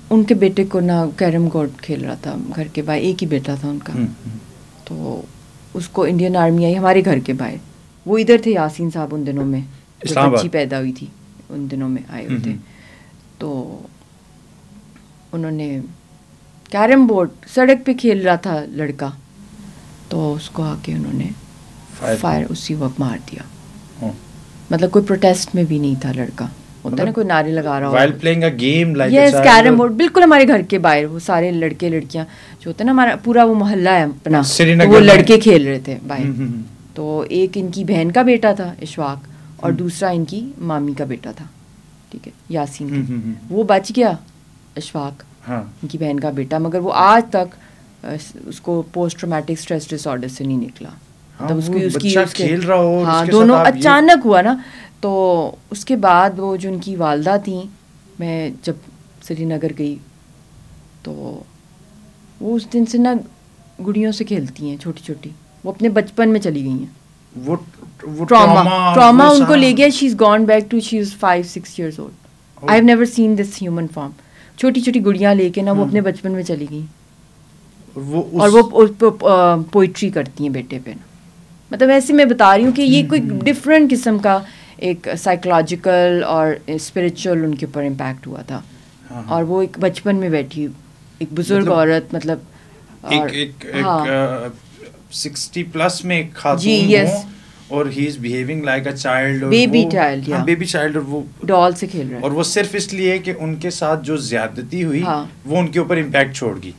ان کے بیٹے کو نا کیرم بورڈ کھیل رہا تھا گھر کے باہر, ایک ہی بیٹا تھا ان کا, تو اس کو انڈین آرمی آئی ہمارے گھر کے باہر, وہ ادھر تھے یاسین صاحب ان دنوں میں, جب بچی پیدا ہوئی تھی ان دنوں میں آئے ہوئے تھے, تو انہوں نے کیرم بورڈ سڑک پہ کھیل رہا تھا لڑکا, تو اس کو آ کے انہوں نے فائر اسی وقت مار دیا. مطلب کوئی پروٹیسٹ میں بھی نہیں تھا لڑکا, ہوتا ہے نا کوئی نعرے لگا رہا ہو while playing a game like yes carrom board, بالکل ہمارے گھر کے باہر وہ سارے لڑکے لڑکیاں جو ہوتے ہیں نا, ہمارا پورا وہ محلہ ہے اپنا, وہ لڑکے کھیل رہے تھے باہر. تو ایک ان کی بہن کا بیٹا تھا اشفاق, اور دوسرا ان کی مامی کا بیٹا تھا, ٹھیک ہے, یاسین کی. وہ بچ گیا اشفاق, ان کی بہن کا بیٹا, مگر وہ آج تک اس کو post traumatic stress dis order سے نہیں نکلا. مطلب اس کی ہاں دونوں اچانک ہوا نا. تو اس کے بعد وہ جو ان کی والدہ تھیں, میں جب سری نگر گئی تو وہ اس دن سے نا گڑیوں سے کھیلتی ہیں چھوٹی چھوٹی, وہ اپنے بچپن میں چلی گئی ہیں. وہ ٹراما ان کو لے گیا. She is gone back to, she is 5-6 years old. I have never seen this human form. چھوٹی چھوٹی گڑیاں لے کے نا وہ اپنے بچپن میں چلی گئیں, اور وہ پوئٹری کرتی ہیں بیٹے پہ. مطلب ایسے میں بتا رہی ہوں کہ یہ کوئی ڈفرینٹ قسم کا ایک سائیکولوجیکل اور اسپریچول ان کے اوپر امپیکٹ ہوا تھا. اور وہ ایک بچپن میں بیٹھی ایک بزرگ عورت, مطلب 60+ میں ایک خاتون ہو, اور he is behaving like a child, baby child, اور وہ ڈال سے کھیل رہا ہے, اور وہ صرف اس لیے کہ ان کے ساتھ جو زیادتی ہوئی وہ ان کے اوپر امپیکٹ چھوڑ گئی.